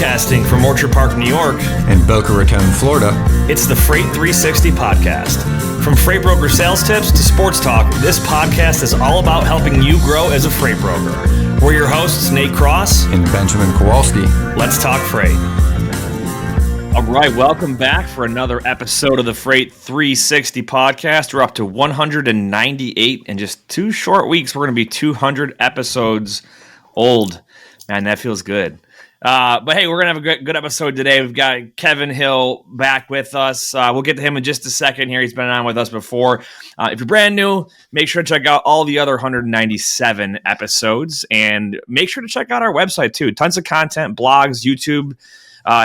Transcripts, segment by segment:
Broadcasting from Orchard Park, New York, and Boca Raton, Florida, it's the Freight 360 podcast. From freight broker sales tips to sports talk, this podcast is all about helping you grow as a freight broker. We're your hosts, Nate Cross and Benjamin Kowalski. Let's talk freight. All right, welcome back for another episode of the Freight 360 podcast. We're up to 198 in just 2 short weeks. We're going to be 200 episodes old. Man, that feels good. But hey, we're going to have a good episode today. We've got Kevin Hill back with us. We'll get to him in just a second here. He's been on with us before. If you're brand new, make sure to check out all the other 197 episodes. And make sure to check out our website, too. Tons of content, blogs, YouTube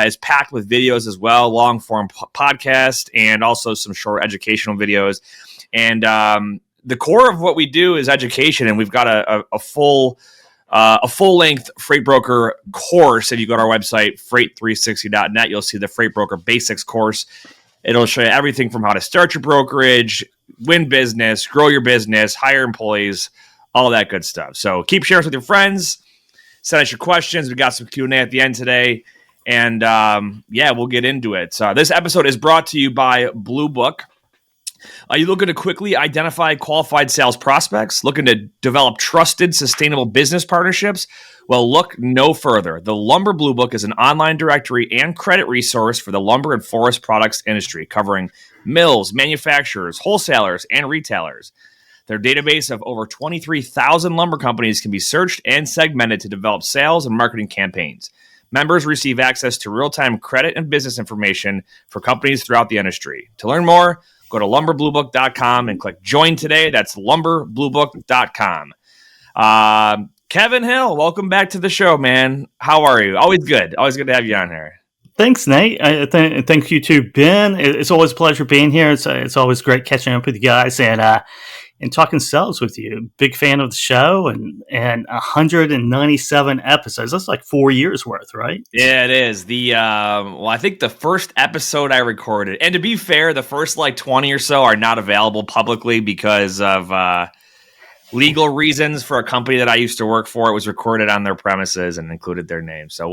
is packed with videos as well, long-form podcast, and also some short educational videos. And the core of what we do is education, and we've got a full-length freight broker course. If you go to our website, freight360.net, you'll see the freight broker basics course. It'll show you everything from how to start your brokerage, win business, grow your business, hire employees, all that good stuff. So keep sharing with your friends. Send us your questions. We got some Q&A at the end today. And we'll get into it. So this episode is brought to you by Blue Book. Are you looking to quickly identify qualified sales prospects? Looking to develop trusted, sustainable business partnerships? Well, look no further. The Lumber Blue Book is an online directory and credit resource for the lumber and forest products industry, covering mills, manufacturers, wholesalers, and retailers. Their database of over 23,000 lumber companies can be searched and segmented to develop sales and marketing campaigns. Members receive access to real-time credit and business information for companies throughout the industry. To learn more, go to lumberbluebook.com and click join today. That's lumberbluebook.com. Kevin Hill, welcome back to the show, man. How are you? Always good. Always good to have you on here. Thanks, Nate. Thank you too, Ben. It's always a pleasure being here. It's always great catching up with you guys and talking sales with you. Big fan of the show and 197 episodes. That's like 4 years worth, right? Yeah, it is. I think the first episode I recorded, and to be fair, the first like 20 or so are not available publicly because of legal reasons for a company that I used to work for. It was recorded on their premises and included their name. So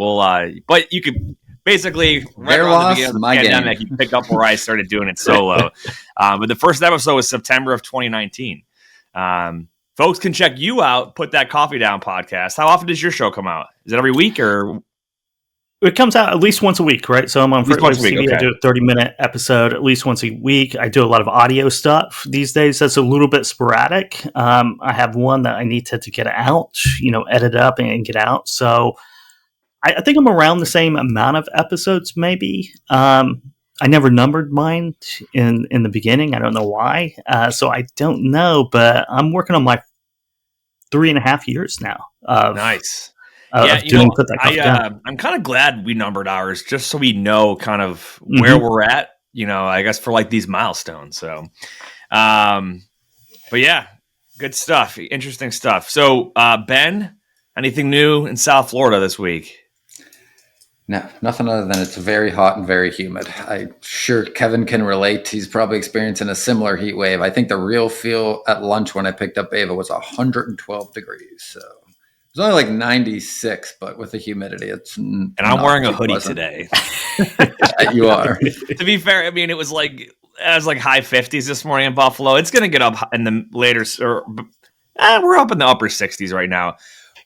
but you could basically right around the beginning of the pandemic, you pick up where I started doing it solo. But the first episode was September of 2019. Folks can check you out, Put That Coffee Down podcast. How often does your show come out? Is it every week or? It comes out at least once a week, right? So I'm on Freight TV. Okay. I do a 30-minute episode at least once a week. I do a lot of audio stuff these days. That's a little bit sporadic. I have one that I need to get out, edit up and get out. So I think I'm around the same amount of episodes, maybe. I never numbered mine in the beginning. I don't know why. So I don't know, but I'm working on my 3.5 years now. Nice. I'm kind of glad we numbered ours just so we know kind of where we're at, I guess for like these milestones. So, but yeah, good stuff. Interesting stuff. So, Ben, anything new in South Florida this week? No, nothing other than it's very hot and very humid. I'm sure Kevin can relate. He's probably experiencing a similar heat wave. I think the real feel at lunch when I picked up Ava was 112 degrees. So it was only like 96, but with the humidity, it's and I'm wearing a hoodie today. You are. To be fair, I mean it was like high 50s this morning in Buffalo. It's going to get up in the later, we're up in the upper 60s right now.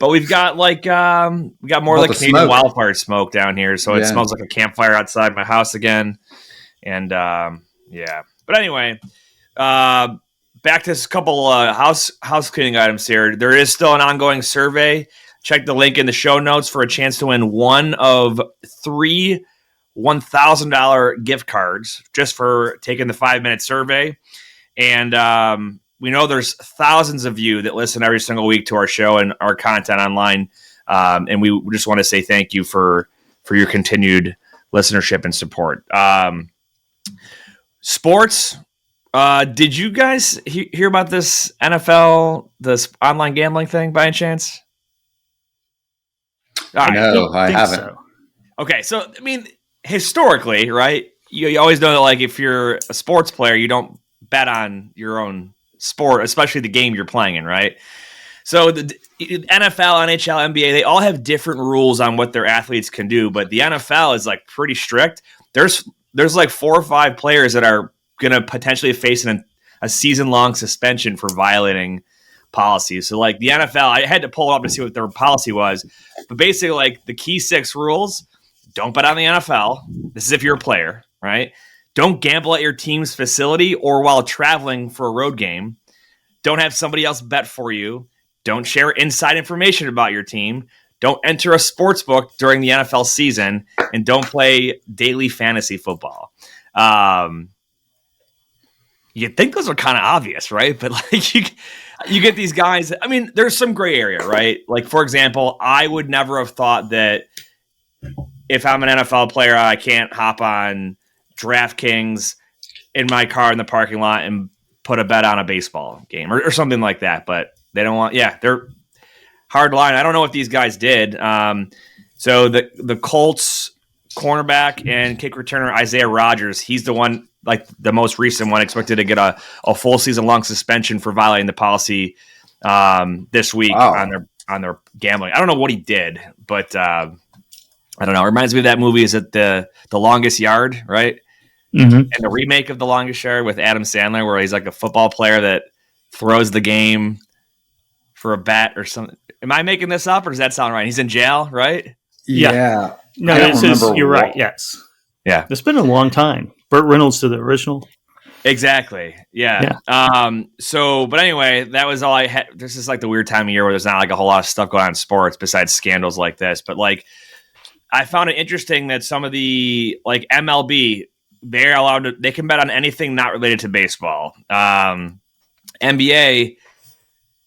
But we've got we got more like Canadian wildfire smoke down here, so it smells like a campfire outside my house again. And but anyway, back to this couple house cleaning items here. There is still an ongoing survey. Check the link in the show notes for a chance to win one of 3 $1,000 gift cards just for taking the 5-minute survey. And we know there's thousands of you that listen every single week to our show and our content online. And we just want to say thank you for your continued listenership and support. Sports. Did you guys hear about this NFL, this online gambling thing by any chance? No, I haven't. So. Okay. So, I mean, historically, right? You always know that like if you're a sports player, you don't bet on your own sport, especially the game you're playing in, right? So the NFL, NHL, NBA, they all have different rules on what their athletes can do, but the NFL is like pretty strict. There's like 4 or 5 players that are going to potentially face a season-long suspension for violating policies. So like the NFL, I had to pull it up to see what their policy was, but basically like the key 6 rules: don't bet on the NFL. This is if you're a player, right? Don't gamble at your team's facility or while traveling for a road game. Don't have somebody else bet for you. Don't share inside information about your team. Don't enter a sports book during the NFL season, and don't play daily fantasy football. You'd think those are kind of obvious, right? But like you get these guys. I mean, there's some gray area, right? Like, for example, I would never have thought that if I'm an NFL player, I can't hop on DraftKings in my car in the parking lot and put a bet on a baseball game or something like that. But they don't want. Yeah, they're hard line. I don't know what these guys did. So the Colts cornerback and kick returner Isaiah Rodgers, he's the one, like the most recent one, expected to get a full season long suspension for violating the policy this week on their gambling. I don't know what he did, but I don't know. It reminds me of that movie. Is it the Longest Yard, right? Mm-hmm. And the remake of The Longest Yard with Adam Sandler, where he's like a football player that throws the game for a bet or something. Am I making this up, or does that sound right? He's in jail, right? Yeah. No, you're right. Yes. Yeah. It's been a long time. Burt Reynolds to the original. Exactly. Yeah. But anyway, that was all I had. This is like the weird time of year where there's not like a whole lot of stuff going on in sports besides scandals like this. But like, I found it interesting that some of the like MLB, they can bet on anything not related to baseball. NBA,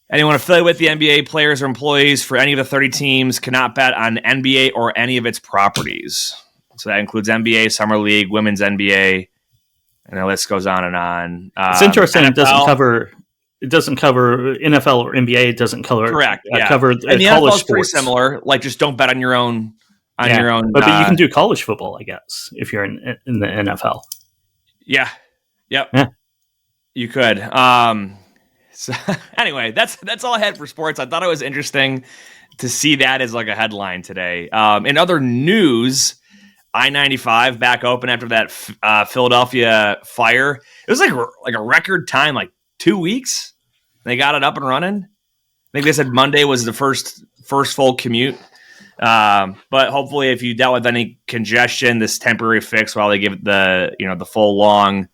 anyone affiliated with the NBA, players or employees for any of the 30 teams cannot bet on NBA or any of its properties. So that includes NBA, Summer League, Women's NBA, and the list goes on and on. It's interesting. NFL, it doesn't cover NFL or NBA. It doesn't cover. Correct. Yeah. Cover and the college NFL is pretty sports. Similar. Like, just don't bet on your own. Your own. But you can do college football, I guess, if you're in the NFL. Yeah. Yep. Yeah. You could. So anyway, that's all I had for sports. I thought it was interesting to see that as like a headline today. In other news, I-95 back open after that Philadelphia fire. It was like a record time, like 2 weeks. They got it up and running. I think they said Monday was the first full commute. But hopefully, if you dealt with any congestion, this temporary fix while they give it the full long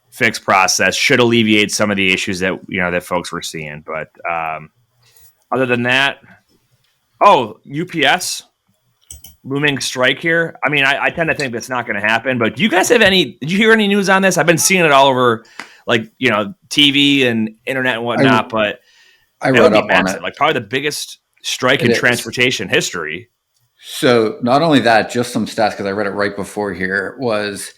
fix process should alleviate some of the issues that folks were seeing. But other than that, UPS looming strike here. I mean, I tend to think that's not going to happen. But do you guys have did you hear any news on this? I've been seeing it all over, like TV and internet and whatnot. But I read up on it. Like probably the biggest strike in transportation history. So not only that, just some stats, because I read it right before here, was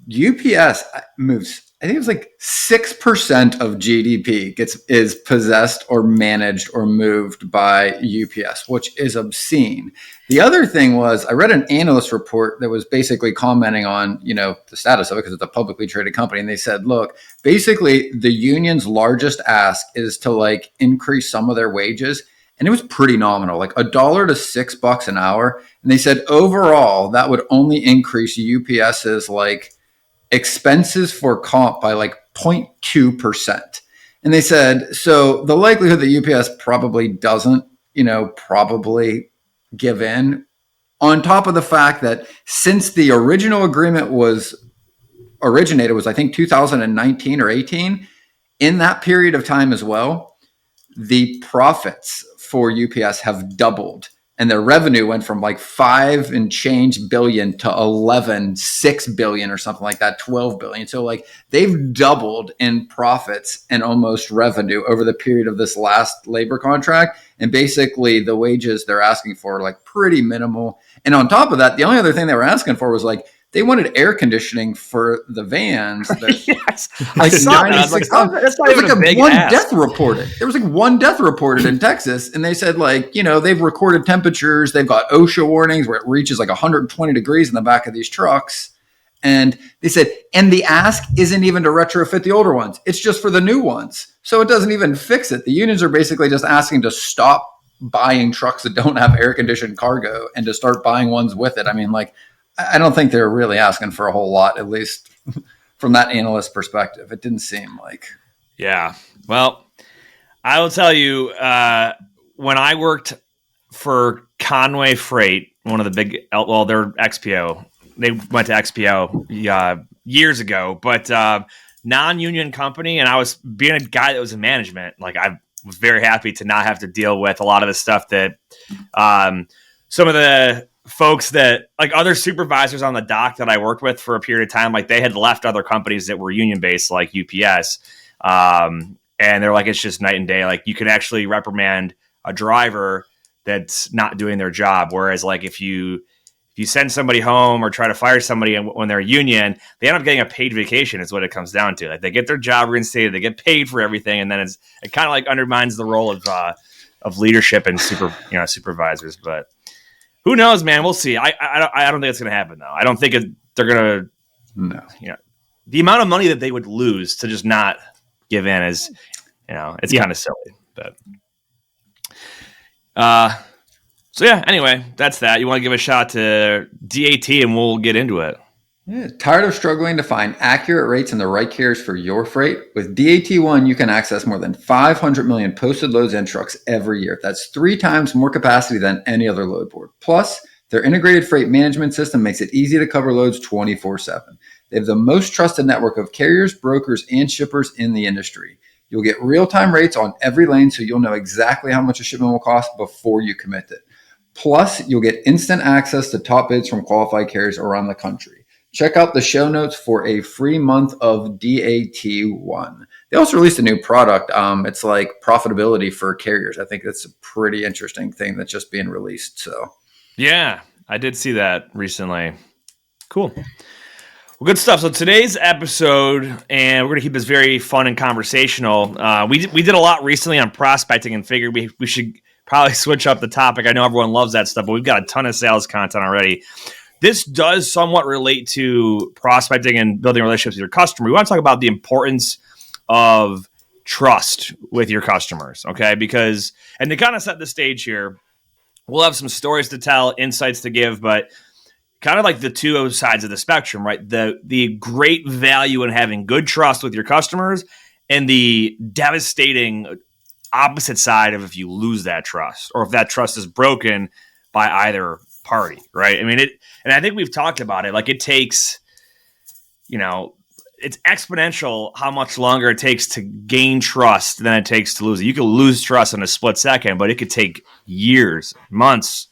UPS moves, I think it was like 6% of GDP is possessed or managed or moved by UPS, which is obscene. The other thing was I read an analyst report that was basically commenting on, the status of it because it's a publicly traded company. And they said, look, basically the union's largest ask is to like increase some of their wages. And it was pretty nominal, like $1 to $6 an hour. And they said overall that would only increase UPS's like expenses for comp by like 0.2%. And they said, so the likelihood that UPS probably doesn't, probably give in, on top of the fact that since the original agreement originated was I think 2019 or 18, in that period of time as well, the profits for UPS have doubled, and their revenue went from like 5 and change billion to 6 billion or something like that, 12 billion. So like they've doubled in profits and almost revenue over the period of this last labor contract. And basically the wages they're asking for are like pretty minimal. And on top of that, the only other thing they were asking for was like, they wanted air conditioning for the vans. Yes, like I saw that. I was like, that's not even a big ask. Death reported. There was like one death reported in Texas, and they said like, they've recorded temperatures. They've got OSHA warnings where it reaches like 120 degrees in the back of these trucks, And they said, and the ask isn't even to retrofit the older ones. It's just for the new ones. So it doesn't even fix it. The unions are basically just asking to stop buying trucks that don't have air conditioned cargo and to start buying ones with it. I mean, like, I don't think they're really asking for a whole lot, at least from that analyst perspective. It didn't seem like. Yeah. Well, I will tell you, when I worked for Conway Freight, one of the big, well, they're XPO. They went to XPO years ago, but non-union company. And I was being a guy that was in management. Like, I was very happy to not have to deal with a lot of the stuff that some of the folks that, like, other supervisors on the dock that I worked with for a period of time, like, they had left other companies that were union based, like UPS. And they're like, it's just night and day. Like, you can actually reprimand a driver that's not doing their job. Whereas, like, if you send somebody home or try to fire somebody when they're union, they end up getting a paid vacation is what it comes down to. Like, they get their job reinstated, they get paid for everything. And then it kind of like undermines the role of leadership and supervisors. But who knows, man? We'll see. I don't think it's going to happen though. I don't think they're going to, the amount of money that they would lose to just not give in is, it's kind of silly, but, so yeah, anyway, that's that. You want to give a shot to DAT and we'll get into it. Yeah, tired of struggling to find accurate rates and the right carriers for your freight? With DAT1, you can access more than 500 million posted loads and trucks every year. That's 3 times more capacity than any other load board. Plus, their integrated freight management system makes it easy to cover loads 24/7. They have the most trusted network of carriers, brokers, and shippers in the industry. You'll get real-time rates on every lane, so you'll know exactly how much a shipment will cost before you commit it. Plus, you'll get instant access to top bids from qualified carriers around the country. Check out the show notes for a free month of DAT1. They also released a new product. It's like profitability for carriers. I think that's a pretty interesting thing that's just being released. So, yeah, I did see that recently. Cool. Well, good stuff. So today's episode, and we're going to keep this very fun and conversational. We did a lot recently on prospecting and figured we should probably switch up the topic. I know everyone loves that stuff, but we've got a ton of sales content already. This does somewhat relate to prospecting and building relationships with your customer. We want to talk about the importance of trust with your customers, okay? Because, and to kind of set the stage here, we'll have some stories to tell, insights to give, but kind of like the two sides of the spectrum, right? The great value in having good trust with your customers and the devastating opposite side of if you lose that trust or if that trust is broken by either party, right? I mean, and I think we've talked about it. Like, it takes, it's exponential how much longer it takes to gain trust than it takes to lose it. You could lose trust in a split second, but it could take years, months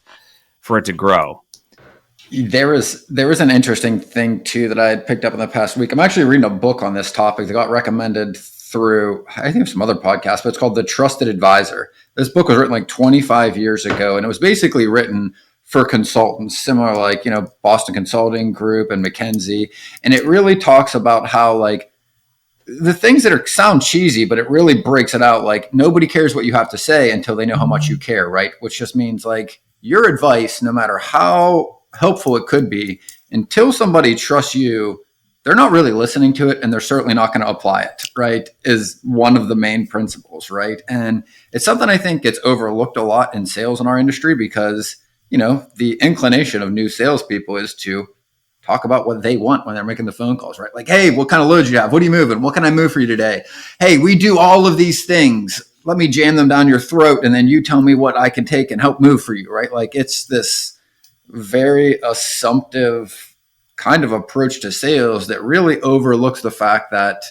for it to grow. There was an interesting thing too that I had picked up in the past week. I'm actually reading a book on this topic that got recommended through, I think, some other podcasts, but it's called The Trusted Advisor. This book was written like 25 years ago, and it was basically written for consultants, similar like, Boston Consulting Group and McKinsey. And it really talks about how, like, the things that sound cheesy, but it really breaks it out. Like, nobody cares what you have to say until they know how much you care, right? Which just means, like, your advice, no matter how helpful it could be, until somebody trusts you, they're not really listening to it, and they're certainly not going to apply it, right, is one of the main principles, right? And it's something I think gets overlooked a lot in sales in our industry because, the inclination of new salespeople is to talk about what they want when they're making the phone calls, right? Like, hey, what kind of loads you have? What are you moving? What can I move for you today? Hey, we do all of these things. Let me jam them down your throat, and then you tell me what I can take and help move for you, right? Like, it's this very assumptive kind of approach to sales that really overlooks the fact that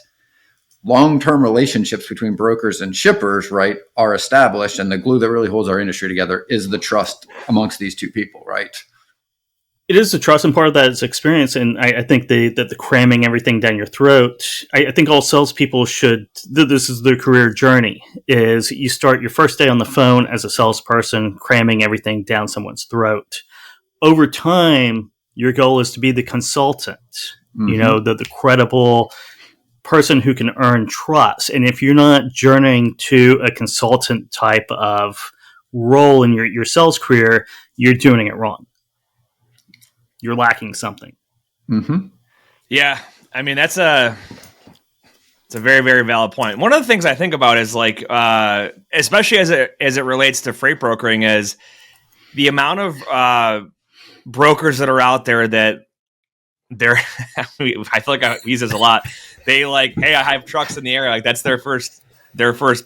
long-term relationships between brokers and shippers, right, are established, and the glue that really holds our industry together is the trust amongst these two people, right? It is the trust, and part of that is experience. And I think that the cramming everything down your throat, I think all salespeople should, this is their career journey, is you start your first day on the phone as a salesperson, cramming everything down someone's throat. Over time, your goal is to be the consultant, the credible person who can earn trust. And if you're not journeying to a consultant type of role in your sales career, you're doing it wrong. You're lacking something. Mm-hmm. Yeah, I mean it's a very, very valid point. One of the things I think about is like, especially as it relates to freight brokering, is the amount of brokers that are out there that they're. I feel like I use this a lot. They like, hey, I have trucks in the area. Like that's their first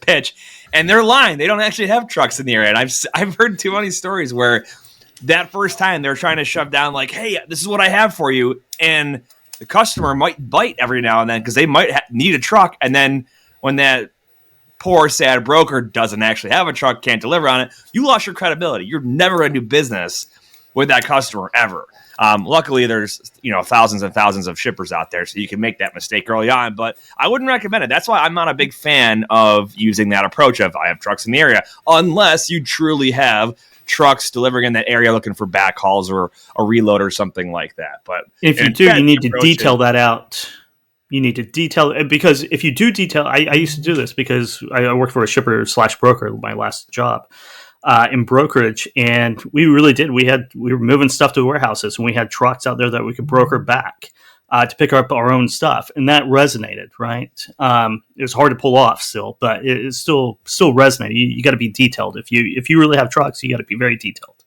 pitch, and they're lying. They don't actually have trucks in the area. And I've heard too many stories where that first time they're trying to shove down like, hey, this is what I have for you, and the customer might bite every now and then because they might need a truck. And then when that poor, sad broker doesn't actually have a truck, can't deliver on it, you lost your credibility. You're never going to do business with that customer ever. Luckily, there's thousands and thousands of shippers out there, so you can make that mistake early on. But I wouldn't recommend it. That's why I'm not a big fan of using that approach of I have trucks in the area, unless you truly have trucks delivering in that area looking for backhauls or a reload or something like that. But if you do, you need to detail that out. You need to detail, because if you do detail, I used to do this because I worked for a shipper / broker, my last job in brokerage. And we really did. We were moving stuff to warehouses, and we had trucks out there that we could broker back to pick up our own stuff. And that resonated, right? It was hard to pull off still, but it still resonated. You got to be detailed. If you really have trucks, you got to be very detailed.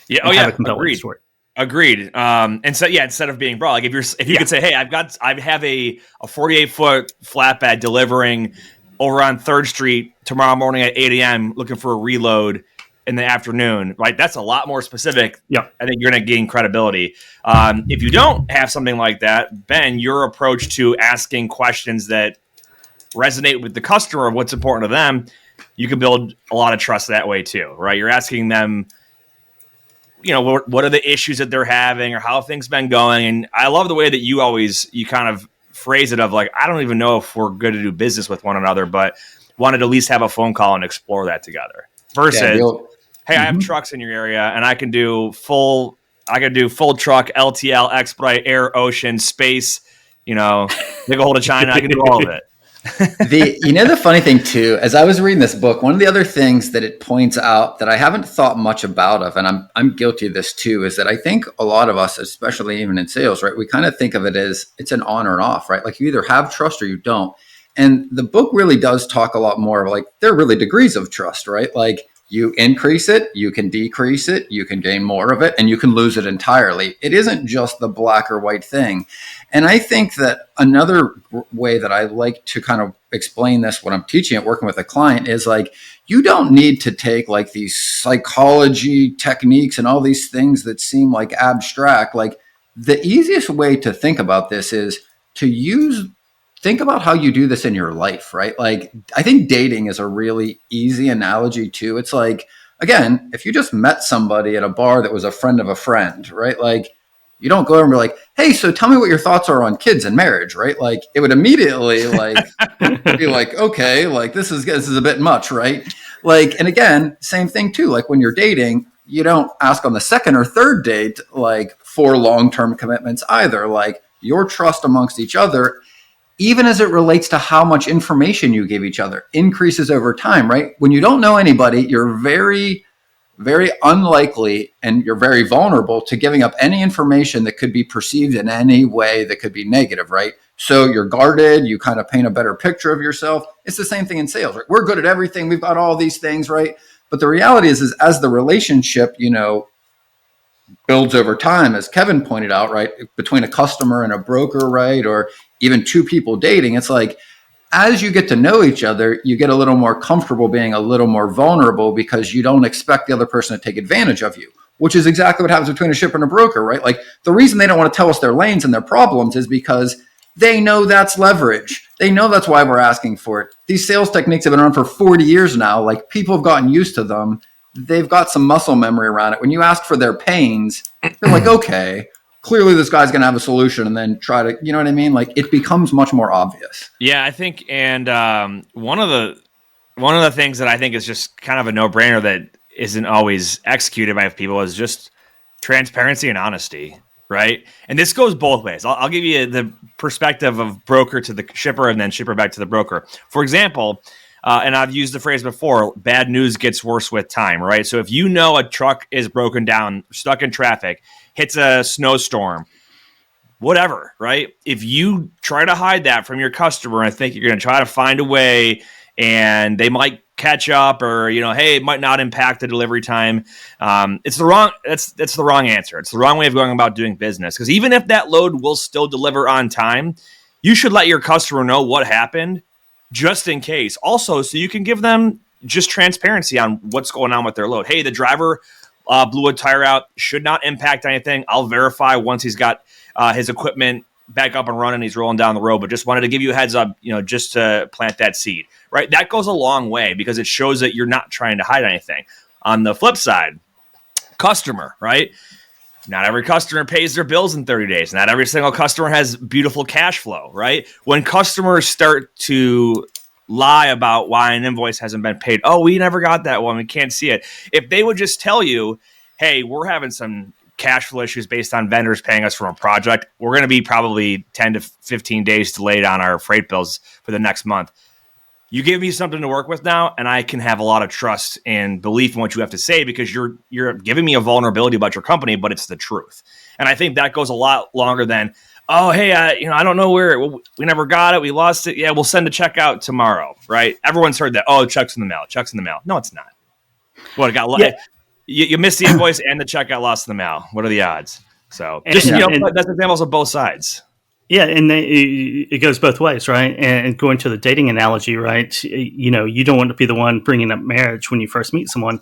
Yeah. Oh yeah. Agreed. Story. Agreed. And so instead of being broad, like if you could say, hey, I have a 48-foot flatbed delivering over on 3rd Street tomorrow morning at 8 a.m. looking for a reload in the afternoon, right? That's a lot more specific. Yeah. I think you're going to gain credibility. If you don't have something like that, Ben, your approach to asking questions that resonate with the customer of what's important to them, you can build a lot of trust that way too, right? You're asking them, what are the issues that they're having or how have things been going? And I love the way that you kind of phrase it of like, I don't even know if we're good to do business with one another, but wanted to at least have a phone call and explore that together versus, hey, I have trucks in your area and I can do full truck, LTL, expedite, air, ocean, space, dig a hold of China. I can do all of it. The funny thing too, as I was reading this book, one of the other things that it points out that I haven't thought much about and I'm guilty of this too, is that I think a lot of us, especially even in sales, right, we kind of think of it as it's an on or an off, right? Like you either have trust or you don't. And the book really does talk a lot more of like, there are really degrees of trust, right? Like you increase it, you can decrease it, you can gain more of it, and you can lose it entirely. It isn't just the black or white thing. And I think that another way that I like to kind of explain this when I'm teaching it, working with a client, is like, you don't need to take like these psychology techniques and all these things that seem like abstract. Like the easiest way to think about this is to think about how you do this in your life, right? Like, I think dating is a really easy analogy too. It's like, again, if you just met somebody at a bar that was a friend of a friend, right? Like, you don't go over and be like, hey, so tell me what your thoughts are on kids and marriage, right? Like, it would immediately like be like, okay, like this is a bit much, right? Like, and again, same thing too. Like when you're dating, you don't ask on the second or third date, like for long-term commitments either. Like your trust amongst each other, even as it relates to how much information you give each other, increases over time, right? When you don't know anybody, you're very, very unlikely and you're very vulnerable to giving up any information that could be perceived in any way that could be negative, right? So you're guarded, you kind of paint a better picture of yourself. It's the same thing in sales, right? We're good at everything. We've got all these things, right? But the reality is as the relationship, builds over time, as Kevin pointed out, right, between a customer and a broker, right, or even two people dating, it's like, as you get to know each other, you get a little more comfortable being a little more vulnerable because you don't expect the other person to take advantage of you, which is exactly what happens between a shipper and a broker, right? Like the reason they don't want to tell us their lanes and their problems is because they know that's leverage. They know that's why we're asking for it. These sales techniques have been around for 40 years now. Like people have gotten used to them. They've got some muscle memory around it. When you ask for their pains, they're like, okay, clearly this guy's going to have a solution, and then try to, you know what I mean? Like it becomes much more obvious. Yeah, I think, and one of the things that I think is just kind of a no-brainer that isn't always executed by people is just transparency and honesty, right? And this goes both ways. I'll give you the perspective of broker to the shipper and then shipper back to the broker. For example, and I've used the phrase before, bad news gets worse with time, right? So if you know a truck is broken down, stuck in traffic, hits a snowstorm, whatever, right? If you try to hide that from your customer, I think you're going to try to find a way, and they might catch up, or hey, it might not impact the delivery time. It's the wrong. That's the wrong answer. It's the wrong way of going about doing business. Because even if that load will still deliver on time, you should let your customer know what happened, just in case. Also, so you can give them just transparency on what's going on with their load. Hey, the driver blew a tire out. Should not impact anything. I'll verify once he's got his equipment back up and running. He's rolling down the road, but just wanted to give you a heads up, just to plant that seed, right? That goes a long way because it shows that you're not trying to hide anything. On the flip side, customer, right? Not every customer pays their bills in 30 days. Not every single customer has beautiful cash flow, right? When customers start to lie about why an invoice hasn't been paid, oh, we never got that one, we can't see it. If they would just tell you, hey, we're having some cash flow issues based on vendors paying us from a project, we're going to be probably 10 to 15 days delayed on our freight bills for the next month. You give me something to work with now, and I can have a lot of trust and belief in what you have to say, because you're giving me a vulnerability about your company, but it's the truth. And I think that goes a lot longer than, oh, hey, I don't know where we never got it, we lost it. Yeah, we'll send a check out tomorrow, right? Everyone's heard that. Oh, check's in the mail. Check's in the mail. No, it's not. What, it got Yeah. You missed the invoice and the check got lost in the mail. What are the odds? So just that's examples of both sides. Yeah, and it goes both ways, right? And going to the dating analogy, right? You don't want to be the one bringing up marriage when you first meet someone.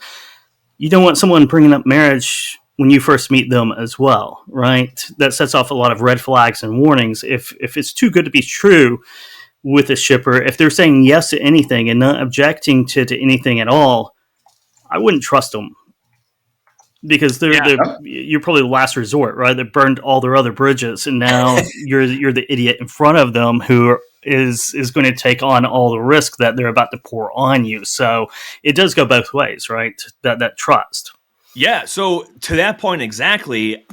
You don't want someone bringing up marriage when you first meet them as well, right? That sets off a lot of red flags and warnings. If it's too good to be true with a shipper, if they're saying yes to anything and not objecting to anything at all, I wouldn't trust them. Because you're probably the last resort, right? They burned all their other bridges, and now you're the idiot in front of them who is going to take on all the risk that they're about to pour on you. So it does go both ways, right? That trust. Yeah. So to that point exactly,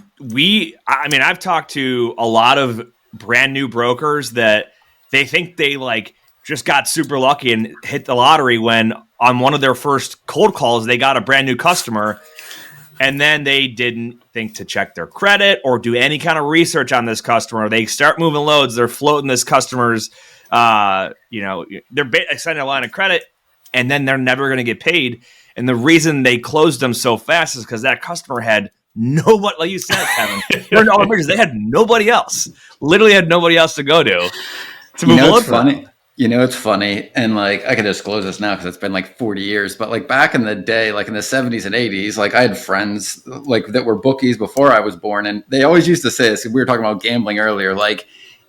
I've talked to a lot of brand new brokers that they think they just got super lucky and hit the lottery when on one of their first cold calls they got a brand new customer. And then they didn't think to check their credit or do any kind of research on this customer. They start moving loads. They're floating this customer's, they're extending a line of credit, and then they're never going to get paid. And the reason they closed them so fast is because that customer had nobody, like you said, Kevin. They had nobody else. Literally had nobody else to go to move load for them. It's funny, and I can disclose this now because it's been 40 years, but back in the day, in the 70s and 80s, I had friends that were bookies before I was born, and they always used to say this. We were talking about gambling earlier.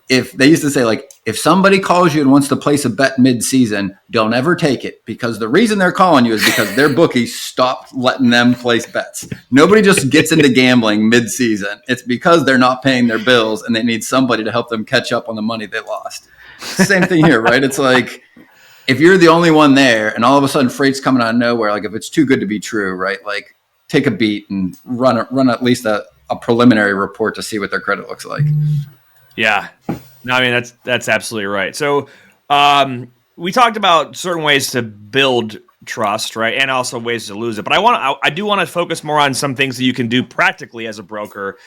If they used to say, if somebody calls you and wants to place a bet mid-season, don't ever take it, because the reason they're calling you is because their bookies stopped letting them place bets. Nobody just gets into gambling mid-season. It's because they're not paying their bills and they need somebody to help them catch up on the money they lost. Same thing here, right? It's if you're the only one there and all of a sudden freight's coming out of nowhere, if it's too good to be true, right? Take a beat and run at least a preliminary report to see what their credit looks like. Yeah. No, that's absolutely right. So we talked about certain ways to build trust, right? And also ways to lose it. But I do want to focus more on some things that you can do practically as a broker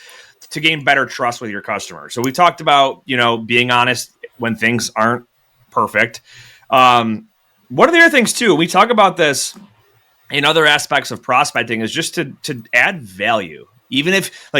to gain better trust with your customers. So we talked about, being honest when things aren't perfect. One of the other things too, we talk about this in other aspects of prospecting, is just to add value. Even if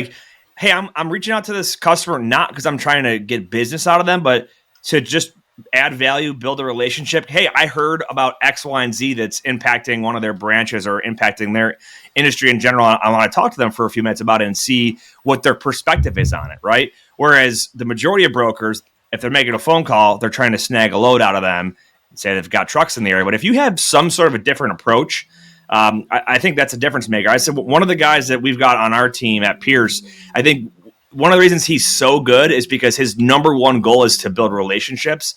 hey, I'm reaching out to this customer, not because I'm trying to get business out of them, but to just add value, build a relationship. Hey, I heard about X, Y, and Z that's impacting one of their branches or impacting their industry in general. I want to talk to them for a few minutes about it and see what their perspective is on it, right? Whereas the majority of brokers, if they're making a phone call, they're trying to snag a load out of them and say they've got trucks in the area. But if you have some sort of a different approach, I think that's a difference maker. I said one of the guys that we've got on our team at Pierce, I think one of the reasons he's so good is because his number one goal is to build relationships,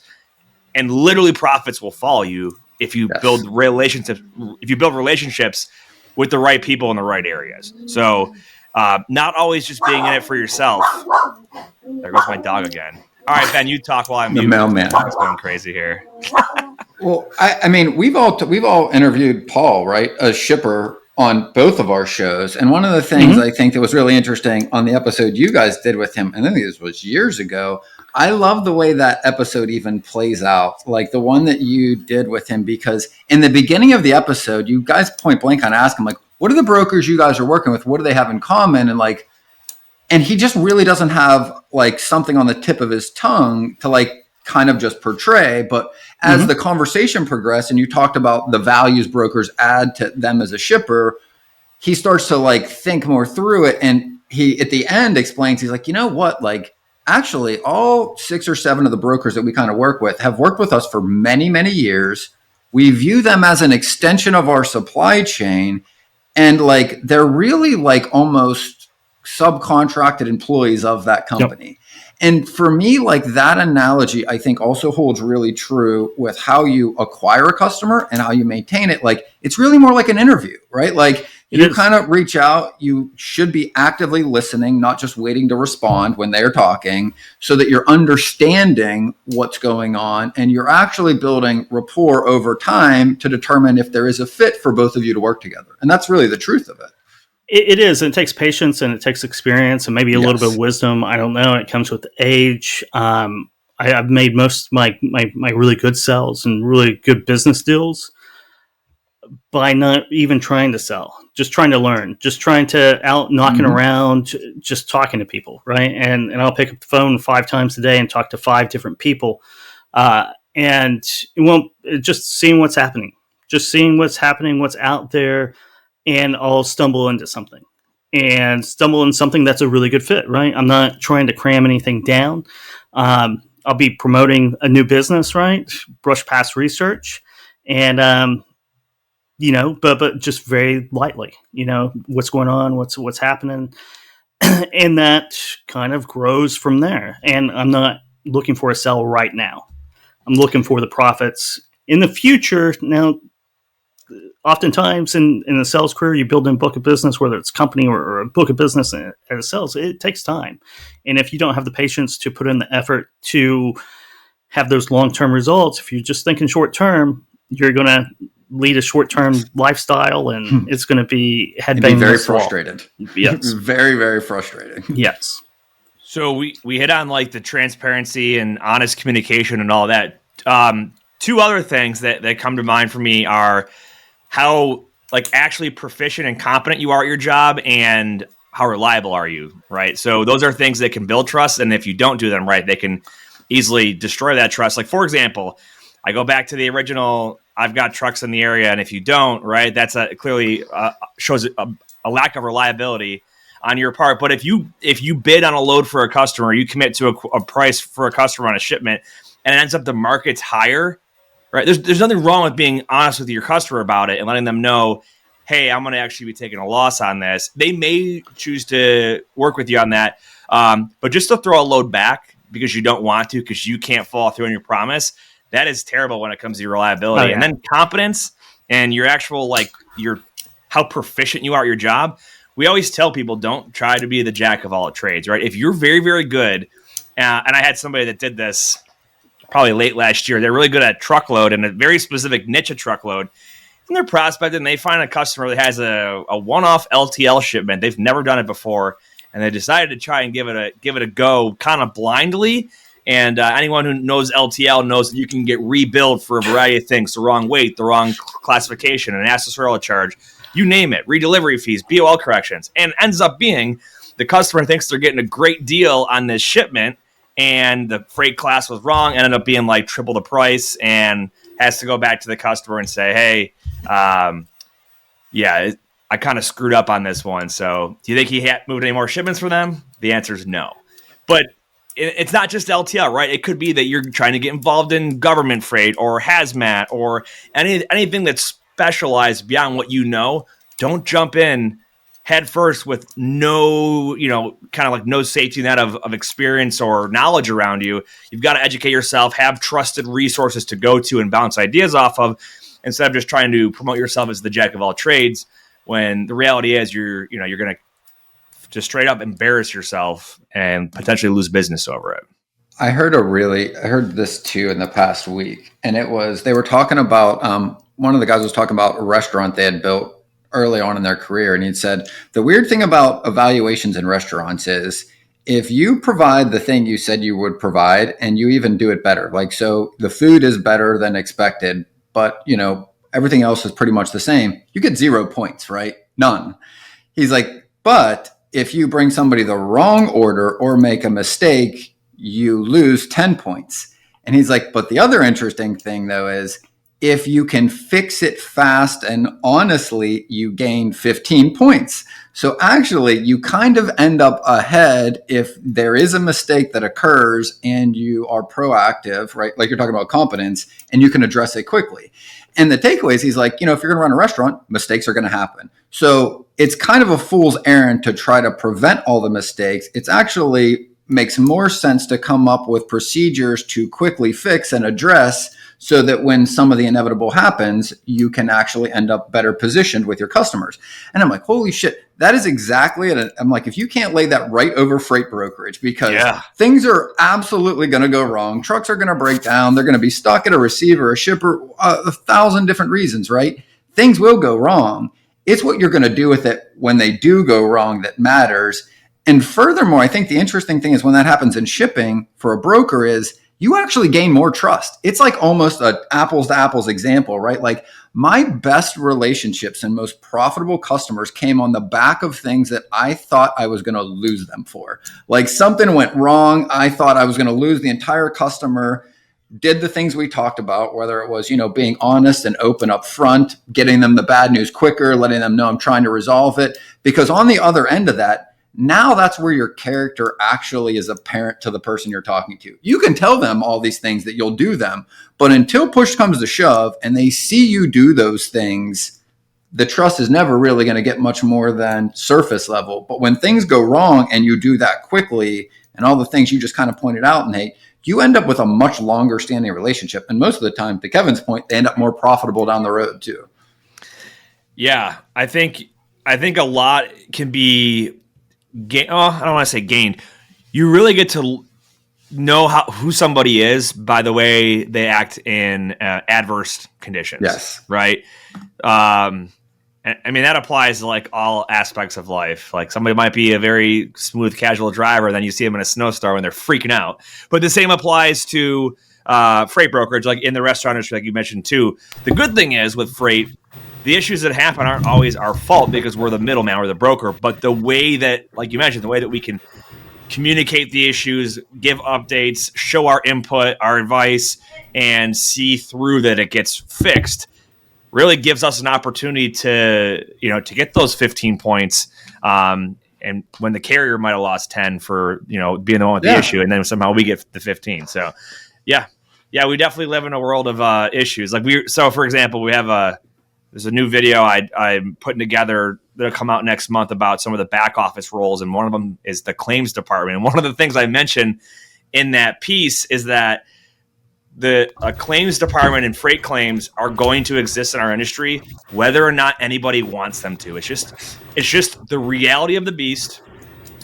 and literally profits will follow you if you build relationships. If you build relationships with the right people in the right areas. So not always just being in it for yourself. There goes my dog again. All right, Ben, you talk while I'm the mailman. It's going crazy here. Well, I mean, we've all interviewed Paul, right? A shipper, on both of our shows. And one of the things I think that was really interesting on the episode you guys did with him, and I think this was years ago, I love the way that episode even plays out, like the one that you did with him, because in the beginning of the episode, you guys point blank on ask him, like, what are the brokers you guys are working with? What do they have in common? And like, and he just really doesn't have like something on the tip of his tongue to like kind of just portray. But as the conversation progressed and you talked about the values brokers add to them as a shipper, he starts to like think more through it. And he, at the end, explains, he's like, you know what, like, actually all 6 or 7 of the brokers that we kind of work with have worked with us for many, many years. We view them as an extension of our supply chain. And like, they're really like almost subcontracted employees of that company. Yep. And for me, like that analogy, I think also holds really true with how you acquire a customer and how you maintain it. Like it's really more like an interview, right? Like you kind of reach out, you should be actively listening, not just waiting to respond when they're talking, so that you're understanding what's going on and you're actually building rapport over time to determine if there is a fit for both of you to work together. And that's really the truth of it. It is. It takes patience and it takes experience and maybe a little bit of wisdom. I don't know. It comes with age. I've made most of my really good sales and really good business deals by not even trying to sell, just trying to learn, just trying to out knocking around, just talking to people. Right. And I'll pick up the phone 5 times a day and talk to 5 different people. And just seeing what's happening, what's out there. And I'll stumble into something that's a really good fit, right? I'm not trying to cram anything down. I'll be promoting a new business, right? Brush past research and, but just very lightly, what's going on, what's happening. And that kind of grows from there. And I'm not looking for a sell right now. I'm looking for the profits in the future. Now, oftentimes in a sales career, you build in a book of business, whether it's company or a book of business as sales, it takes time. And if you don't have the patience to put in the effort to have those long-term results, if you're just thinking short-term, you're going to lead a short-term lifestyle and it's going to be headbanging. Very frustrated. Yes. Very, very frustrating. Yes. So we hit on like the transparency and honest communication and all that. 2 other things that come to mind for me are how like actually proficient and competent you are at your job and how reliable are you, right? So those are things that can build trust. And if you don't do them right, they can easily destroy that trust. Like, for example, I go back to the original, I've got trucks in the area. And if you don't, right, that's clearly shows a lack of reliability on your part. But if you bid on a load for a customer, you commit to a price for a customer on a shipment and it ends up the market's higher, right? There's nothing wrong with being honest with your customer about it and letting them know, hey, I'm going to actually be taking a loss on this. They may choose to work with you on that. But just to throw a load back because you don't want to, because you can't follow through on your promise, that is terrible when it comes to your reliability. Oh, yeah. And then competence and your actual, like how proficient you are at your job. We always tell people, don't try to be the jack of all trades, right? If you're very, very good, and I had somebody that did this probably late last year. They're really good at truckload and a very specific niche of truckload. And they're prospecting, they find a customer that has a one-off LTL shipment. They've never done it before, and they decided to try and give it a go kind of blindly. And anyone who knows LTL knows that you can get rebilled for a variety of things: the wrong weight, the wrong classification, an accessorial charge, you name it, redelivery fees, BOL corrections. And ends up being the customer thinks they're getting a great deal on this shipment, and the freight class was wrong, ended up being like triple the price, and has to go back to the customer and say, hey, I kind of screwed up on this one. So do you think he moved any more shipments for them? The answer is no. But it's not just LTL, right? It could be that you're trying to get involved in government freight or hazmat or anything that's specialized beyond what you know. Don't jump in head first with no, kind of like no safety net of experience or knowledge around you. You've got to educate yourself, have trusted resources to go to and bounce ideas off of, instead of just trying to promote yourself as the jack of all trades, when the reality is you're going to just straight up embarrass yourself and potentially lose business over it. I heard this too in the past week, and they were talking about, one of the guys was talking about a restaurant they had built early on in their career. And he'd said, the weird thing about evaluations in restaurants is if you provide the thing you said you would provide and you even do it better, like, so the food is better than expected, but everything else is pretty much the same, you get 0 points, right? None. He's like, but if you bring somebody the wrong order or make a mistake, you lose 10 points. And he's like, but the other interesting thing though is if you can fix it fast and honestly, you gain 15 points. So actually, you kind of end up ahead if there is a mistake that occurs and you are proactive, right? Like you're talking about competence, and you can address it quickly. And the takeaway is he's like, if you're going to run a restaurant, mistakes are going to happen. So it's kind of a fool's errand to try to prevent all the mistakes. It's actually makes more sense to come up with procedures to quickly fix and address so that when some of the inevitable happens, you can actually end up better positioned with your customers. And I'm like, holy shit, that is exactly it. I'm like, if you can't lay that right over freight brokerage, because things are absolutely going to go wrong. Trucks are going to break down. They're going to be stuck at a receiver, a shipper, 1,000 different reasons, right? Things will go wrong. It's what you're going to do with it when they do go wrong that matters. And furthermore, I think the interesting thing is when that happens in shipping for a broker is you actually gain more trust. It's like almost an apples to apples example, right? Like my best relationships and most profitable customers came on the back of things that I thought I was going to lose them for. Like something went wrong. I thought I was going to lose the entire customer. Did the things we talked about, whether it was, being honest and open up front, getting them the bad news quicker, letting them know I'm trying to resolve it. Because on the other end of that, now that's where your character actually is apparent to the person you're talking to. You can tell them all these things that you'll do them, but until push comes to shove and they see you do those things, the trust is never really going to get much more than surface level. But when things go wrong and you do that quickly and all the things you just kind of pointed out, Nate, you end up with a much longer standing relationship. And most of the time, to Kevin's point, they end up more profitable down the road too. Yeah, I think a lot can be I don't want to say gained. You really get to know who somebody is by the way they act in adverse conditions. Yes. Right. I mean, that applies to like all aspects of life. Like somebody might be a very smooth, casual driver. Then you see them in a snowstorm and they're freaking out. But the same applies to freight brokerage, like in the restaurant industry, like you mentioned too. The good thing is with freight, the issues that happen aren't always our fault because we're the middleman, we're the broker. But the way that, like you mentioned, the way that we can communicate the issues, give updates, show our input, our advice, and see through that it gets fixed really gives us an opportunity to get those 15 points. And when the carrier might have lost 10 for, being the one with the issue, and then somehow we get the 15. So, yeah, we definitely live in a world of issues. So for example, we have there's a new video I'm putting together that'll come out next month about some of the back office roles, and one of them is the claims department. And one of the things I mentioned in that piece is that the claims department and freight claims are going to exist in our industry, whether or not anybody wants them to. It's just the reality of the beast.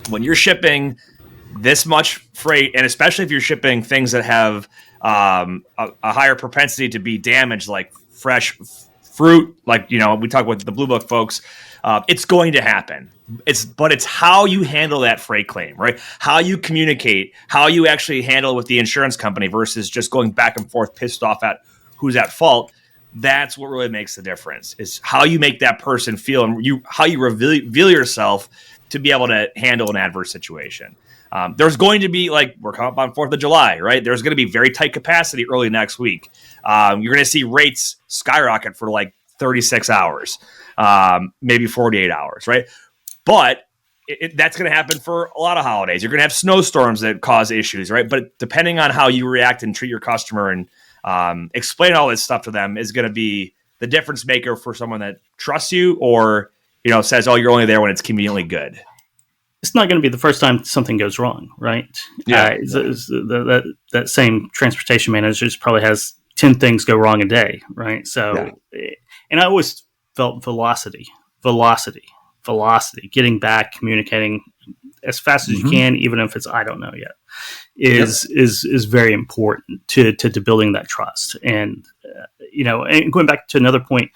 When you're shipping this much freight, and especially if you're shipping things that have a higher propensity to be damaged, like fresh fruit, like, we talk with the Blue Book folks, it's going to happen. But it's how you handle that freight claim, right? How you communicate, how you actually handle it with the insurance company versus just going back and forth, pissed off at who's at fault. That's what really makes the difference, is how you make that person feel and how you reveal yourself to be able to handle an adverse situation. There's going to be, like, we're coming up on 4th of July, right? There's going to be very tight capacity early next week. You're going to see rates skyrocket for like 36 hours, maybe 48 hours, right? But that's going to happen for a lot of holidays. You're going to have snowstorms that cause issues, right? But depending on how you react and treat your customer and explain all this stuff to them is going to be the difference maker for someone that trusts you or, says, oh, you're only there when it's conveniently good. It's not going to be the first time something goes wrong, right? Yeah. That same transportation manager probably has 10 things go wrong a day, right? So, and I always felt velocity, getting back, communicating as fast as you can, even if it's I don't know yet, is very important to building that trust. And and going back to another point,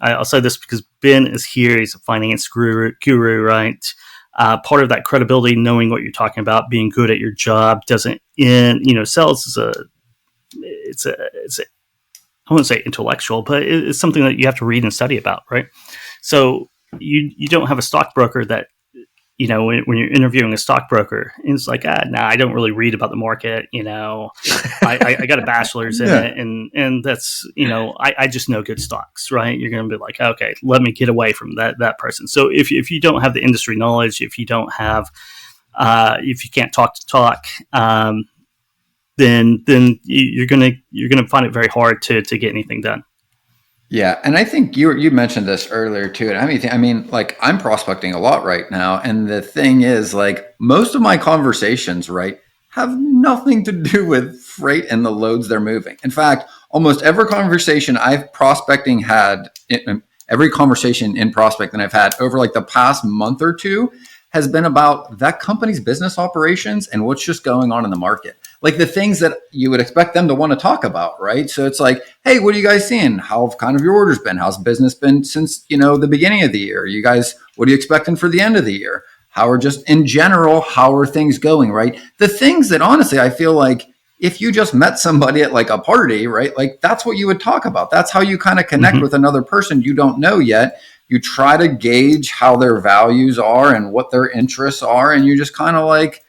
I'll say this because Ben is here. He's a finance guru, right? Part of that credibility, knowing what you're talking about, being good at your job, doesn't end. Sales is it's a I wouldn't say intellectual, but it's something that you have to read and study about, right? So you don't have a stockbroker that, when you're interviewing a stockbroker, and it's like, I don't really read about the market. I got a bachelor's in it, and that's, I just know good stocks, right? You're going to be like, okay, let me get away from that person. So if you don't have the industry knowledge, if you don't have, if you can't talk to talk, then you're gonna find it very hard to get anything done. Yeah, and I think you mentioned this earlier too. And I mean, like, I'm prospecting a lot right now, and the thing is, like, most of my conversations, right, have nothing to do with freight and the loads they're moving. In fact, almost every conversation in prospecting I've had over like the past month or two has been about that company's business operations and what's just going on in the market. Like the things that you would expect them to want to talk about, right? So it's like, hey, what are you guys seeing? How have kind of your orders been? How's business been since, the beginning of the year? You guys, what are you expecting for the end of the year? How are just in general, how are things going, right? The things that honestly, I feel like if you just met somebody at like a party, right? Like that's what you would talk about. That's how you kind of connect with another person you don't know yet. You try to gauge how their values are and what their interests are. And you just kind of like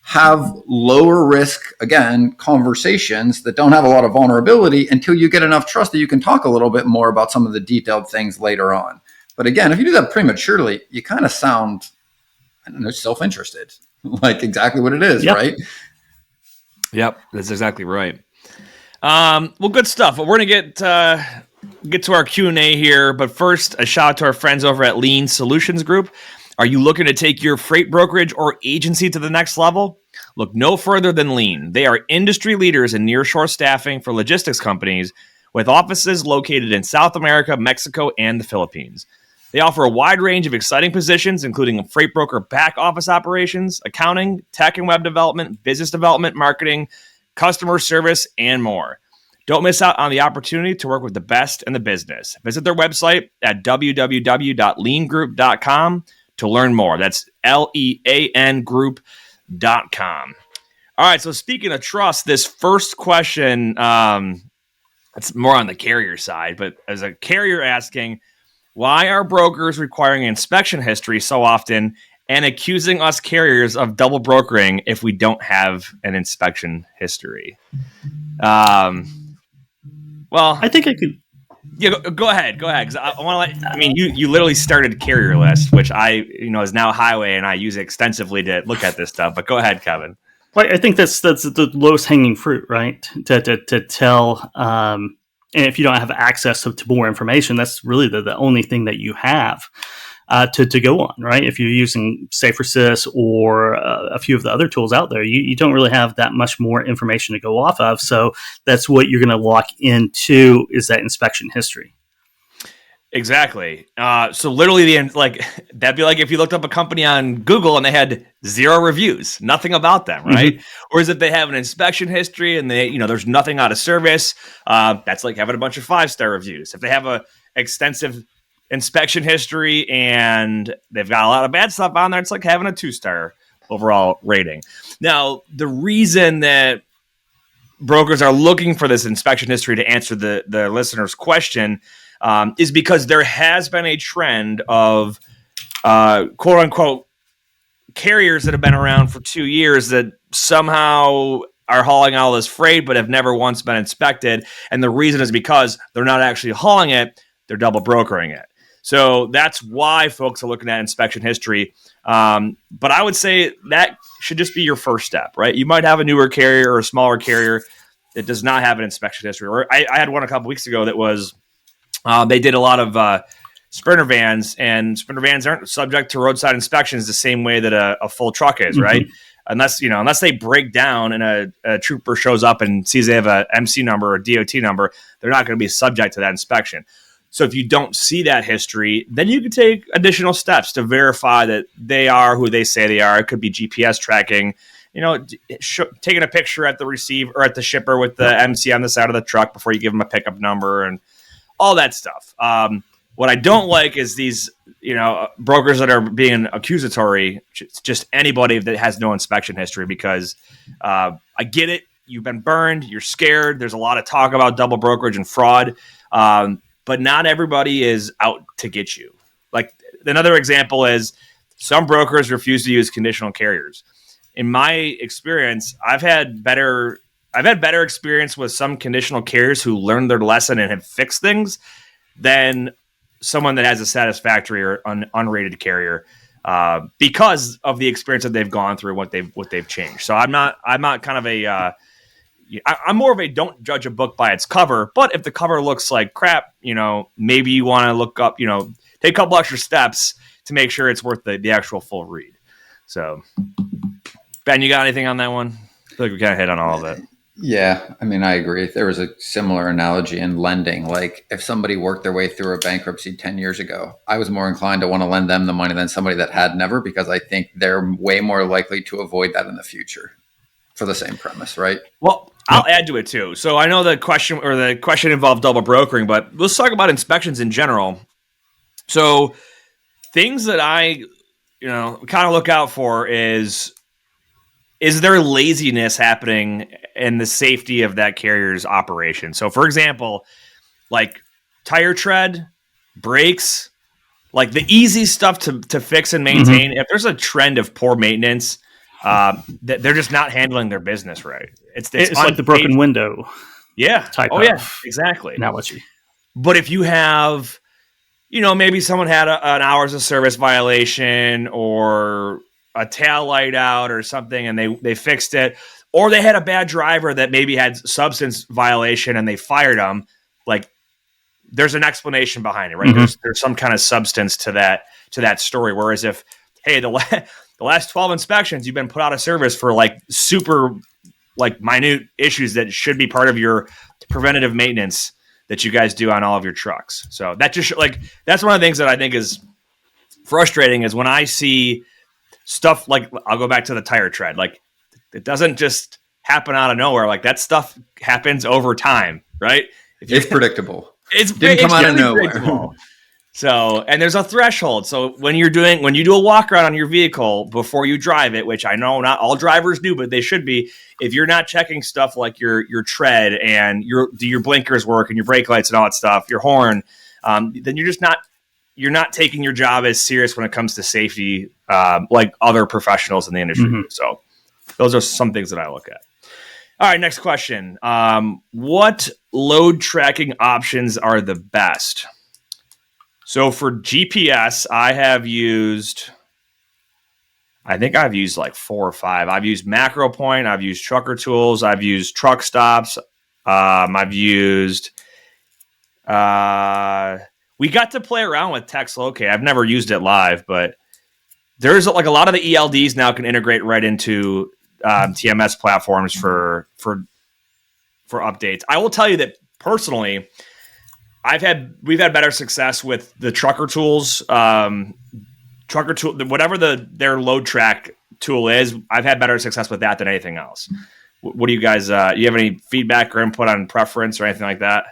have lower risk, again, conversations that don't have a lot of vulnerability until you get enough trust that you can talk a little bit more about some of the detailed things later on. But again, if you do that prematurely, you kind of sound, I don't know, self-interested, like exactly what it is, right? Yep, that's exactly right. Well, good stuff. Well, we're going to get to our Q&A here, but first, a shout out to our friends over at Lean Solutions Group. Are you looking to take your freight brokerage or agency to the next level? Look no further than Lean. They are industry leaders in nearshore staffing for logistics companies with offices located in South America, Mexico, and the Philippines. They offer a wide range of exciting positions, including freight broker back office operations, accounting, tech and web development, business development, marketing, customer service, and more. Don't miss out on the opportunity to work with the best in the business. Visit their website at www.leangroup.com to learn more. That's LEAN group.com. All right. So speaking of trust, this first question, it's more on the carrier side, but as a carrier asking, why are brokers requiring inspection history so often and accusing us carriers of double brokering if we don't have an inspection history? Well, I think I could. Yeah, go ahead. Because I want to you literally started Carrier List, which is now Highway, and I use it extensively to look at this stuff. But go ahead, Kevin. Well, I think that's the lowest hanging fruit, right? To tell, and if you don't have access to more information, that's really the only thing that you have to go on, right? If you're using SafeResist or a few of the other tools out there, you don't really have that much more information to go off of. So that's what you're going to lock into is that inspection history. Exactly. So literally, that'd be like if you looked up a company on Google and they had 0 reviews, nothing about them, right? Or is if they have an inspection history and they, there's nothing out of service. That's like having a bunch of 5-star reviews. If they have a extensive inspection history and they've got a lot of bad stuff on there, it's like having a 2-star overall rating. Now, the reason that brokers are looking for this inspection history to answer the listener's question is because there has been a trend of quote unquote carriers that have been around for 2 years that somehow are hauling all this freight but have never once been inspected. And the reason is because they're not actually hauling it, they're double brokering it. So that's why folks are looking at inspection history. But I would say that should just be your first step, right? You might have a newer carrier or a smaller carrier that does not have an inspection history. Or I had one a couple weeks ago that was, they did a lot of Sprinter vans, and Sprinter vans aren't subject to roadside inspections the same way that a full truck is, right? Unless they break down and a trooper shows up and sees they have a MC number or DOT number, they're not going to be subject to that inspection. So if you don't see that history, then you can take additional steps to verify that they are who they say they are. It could be GPS tracking, taking a picture at the receiver or at the shipper with the MC on the side of the truck before you give them a pickup number and all that stuff. What I don't like is these, brokers that are being accusatory, just anybody that has no inspection history, because I get it. You've been burned. You're scared. There's a lot of talk about double brokerage and fraud, but not everybody is out to get you. Like, another example is some brokers refuse to use conditional carriers. In my experience, I've had better experience with some conditional carriers who learned their lesson and have fixed things than someone that has a satisfactory or unrated carrier, because of the experience that they've gone through, what they've changed. So I'm not kind of I'm more of a don't judge a book by its cover. But if the cover looks like crap, maybe you want to look up, take a couple extra steps to make sure it's worth the actual full read. So, Ben, you got anything on that one? I feel like we kind of hit on all of it. Yeah, I mean, I agree. There was a similar analogy in lending. Like, if somebody worked their way through a bankruptcy 10 years ago, I was more inclined to want to lend them the money than somebody that had never, because I think they're way more likely to avoid that in the future for the same premise, right? Well, I'll add to it too. So I know the question involved double brokering, but let's talk about inspections in general. So things that I, kind of look out for is there laziness happening in the safety of that carrier's operation? So, for example, like tire tread, brakes, like the easy stuff to fix and maintain. Mm-hmm. If there's a trend of poor maintenance, they're just not handling their business right. It's like the broken window. Yeah. Yeah, exactly. Analogy. But if you have, maybe someone had an hours of service violation or a tail light out or something, and they fixed it, or they had a bad driver that maybe had substance violation and they fired them, like, there's an explanation behind it, right? Mm-hmm. There's some kind of substance to that story. Whereas if, hey, the last 12 inspections, you've been put out of service for like super like minute issues that should be part of your preventative maintenance that you guys do on all of your trucks. So that just that's one of the things that I think is frustrating, is when I see stuff like, I'll go back to the tire tread. Like, it doesn't just happen out of nowhere. Like, that stuff happens over time, right? It's predictable. Didn't come out of nowhere. So, and there's a threshold. So when you do a walk around on your vehicle before you drive it, which I know not all drivers do, but they should be, if you're not checking stuff like your tread and do your blinkers work and your brake lights and all that stuff, your horn, then you're not taking your job as serious when it comes to safety, like other professionals in the industry. Mm-hmm. So those are some things that I look at. All right, next question. What load tracking options are the best? So for GPS, I've used like 4 or 5. I've used Macro Point. I've used Trucker Tools. I've used Truck Stops. I've used... we got to play around with Text Locate. I've never used it live, but there's like a lot of the ELDs now can integrate right into TMS platforms for updates. I will tell you that personally, we've had better success with the Trucker Tools, Trucker Tool, whatever their load track tool is. I've had better success with that than anything else. What do you guys? You have any feedback or input on preference or anything like that?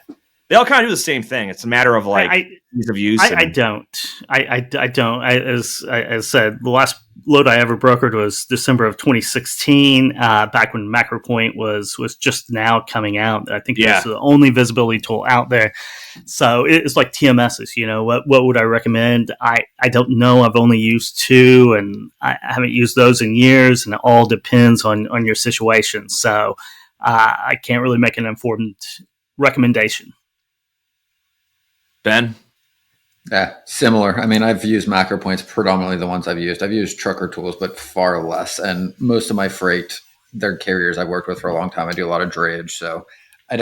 They all kind of do the same thing. It's a matter of like ease of use. I don't. I don't. As I said, the last load I ever brokered was December of 2016, back when MacroPoint was just now coming out. I think it was the only visibility tool out there. So it's like TMSs. What would I recommend? I don't know. I've only used 2, and I haven't used those in years, and it all depends on your situation. So I can't really make an informed recommendation. Ben? Yeah, similar. I mean, I've used Macro Points, predominantly the ones I've used. I've used Trucker Tools, but far less. And most of my freight, they're carriers I've worked with for a long time. I do a lot of drayage, so I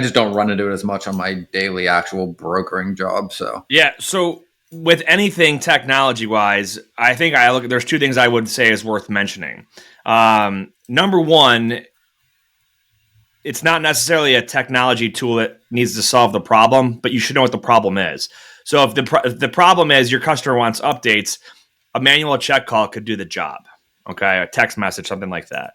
just don't run into it as much on my daily actual brokering job. So yeah. So with anything technology wise, I think there's 2 things I would say is worth mentioning. Number one, it's not necessarily a technology tool that needs to solve the problem, but you should know what the problem is. So if the problem is your customer wants updates, a manual check call could do the job. Okay, a text message, something like that.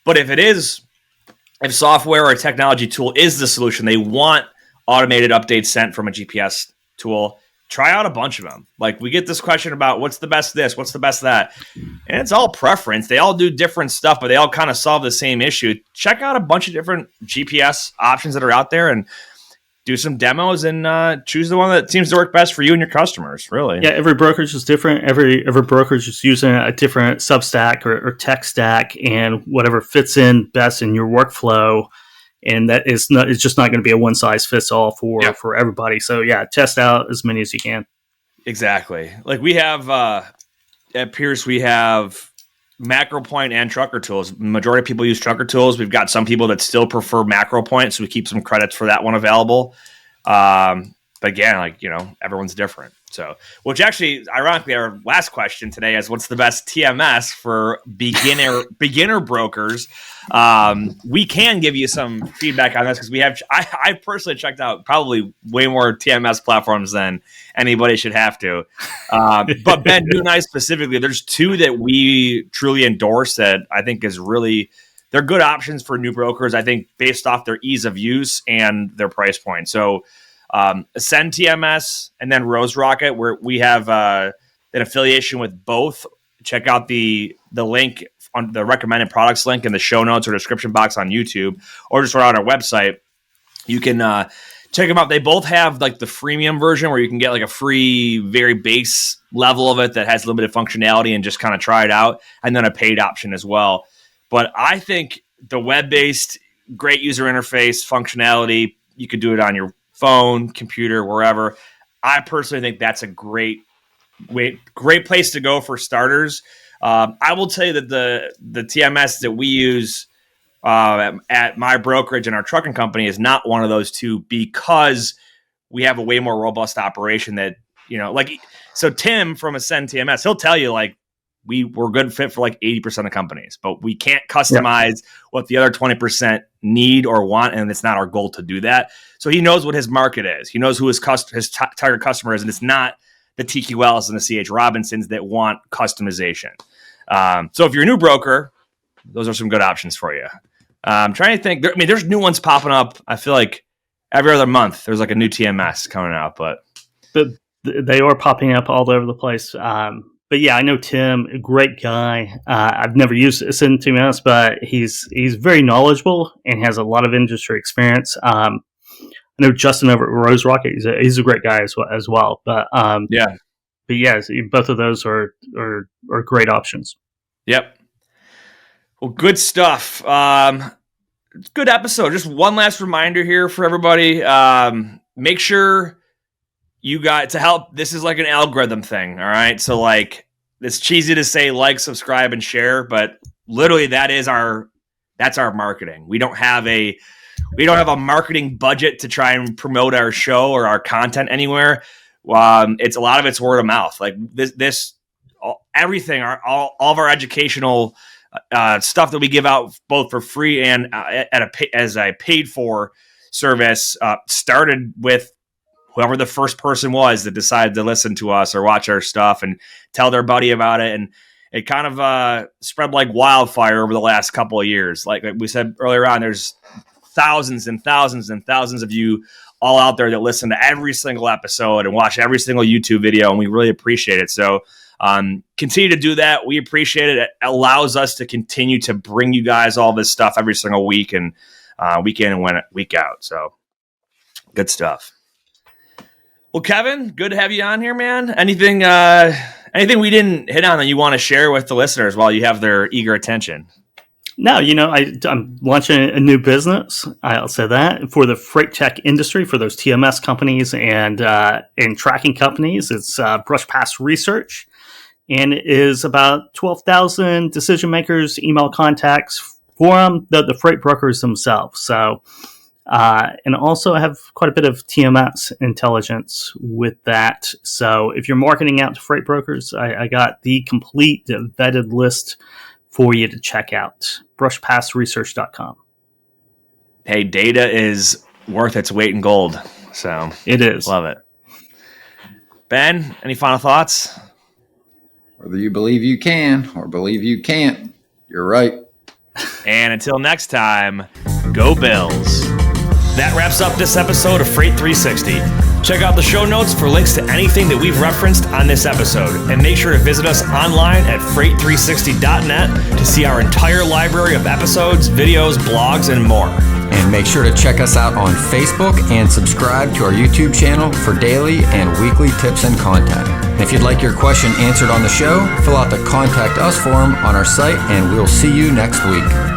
But if software or a technology tool is the solution, they want automated updates sent from a GPS tool, try out a bunch of them. Like, we get this question about what's the best this, what's the best that, and it's all preference. They all do different stuff, but they all kind of solve the same issue. Check out a bunch of different GPS options that are out there and do some demos and choose the one that seems to work best for you and your customers, really. Yeah, every brokerage is different. Every brokerage is using a different substack or tech stack, and whatever fits in best in your workflow. And that is not, it's just not going to be a one size fits all for everybody. So yeah, test out as many as you can. Exactly. Like, we have at Pierce, we have Macro Point and Trucker Tools. Majority of people use Trucker Tools. We've got some people that still prefer Macro Point, so we keep some credits for that one available. But again, like, everyone's different. So, which actually, ironically, our last question today is, what's the best TMS for beginner brokers? We can give you some feedback on this because I personally checked out probably way more TMS platforms than anybody should have to. But Ben, you and I specifically, there's two that we truly endorse that I think is really, they're good options for new brokers, I think, based off their ease of use and their price point. So, Ascend TMS and then Rose Rocket, where we have an affiliation with both. Check out the link on the recommended products link in the show notes or description box on YouTube, or just right on our website. You can check them out. They both have like the freemium version where you can get like a free, very base level of it that has limited functionality and just kind of try it out, and then a paid option as well. But I think the web-based, great user interface functionality, you could do it on your phone, computer, wherever. I personally think that's a great place to go for starters. I will tell you that the TMS that we use at my brokerage and our trucking company is not one of those two, because we have a way more robust operation that, so Tim from Ascend TMS, he'll tell you, like, we're good fit for like 80% of companies, but we can't customize what the other 20% need or want, and it's not our goal to do that. So he knows what his market is. He knows who his target customer is, and it's not the TQLs and the CH Robinsons that want customization. So if you're a new broker, those are some good options for you. I'm trying to think. There's new ones popping up. I feel like every other month there's like a new TMS coming out, but they are popping up all over the place. But yeah, I know Tim, a great guy. I've never used Ascend TMS, but he's very knowledgeable and has a lot of industry experience. I know Justin over at Rose Rocket. He's a great guy as well. But both of those are great options. Yep. Well, good stuff. Good episode. Just one last reminder here for everybody. Make sure you got to help. This is like an algorithm thing. All right. So, like, it's cheesy to say like, subscribe, and share, but literally that's our marketing. We don't have a marketing budget to try and promote our show or our content anywhere. It's a lot of it's word of mouth. Like everything, all of our educational stuff that we give out both for free and as a paid for service started with whoever the first person was that decided to listen to us or watch our stuff and tell their buddy about it. And it kind of spread like wildfire over the last couple of years. Like we said earlier on, there's thousands and thousands and thousands of you all out there that listen to every single episode and watch every single YouTube video, and we really appreciate it. So continue to do that. We appreciate it. It allows us to continue to bring you guys all this stuff every single week and week in and week out. So good stuff. Well, Kevin, good to have you on here, man. Anything we didn't hit on that you want to share with the listeners while you have their eager attention? No, I'm launching a new business. I'll say that for the freight tech industry, for those TMS companies and tracking companies. It's Brush Pass Research, and it is about 12,000 decision makers, email contacts for them, the freight brokers themselves. So, and also I have quite a bit of TMS intelligence with that. So if you're marketing out to freight brokers, I got the complete vetted list for you to check out. brushpassresearch.com. Hey, data is worth its weight in gold. So it is. Love it. Ben, any final thoughts? Whether you believe you can or believe you can't, you're right. And until next time, go Bills. That wraps up this episode of Freight 360. Check out the show notes for links to anything that we've referenced on this episode. And make sure to visit us online at freight360.net to see our entire library of episodes, videos, blogs, and more. And make sure to check us out on Facebook and subscribe to our YouTube channel for daily and weekly tips and content. If you'd like your question answered on the show, fill out the Contact Us form on our site, and we'll see you next week.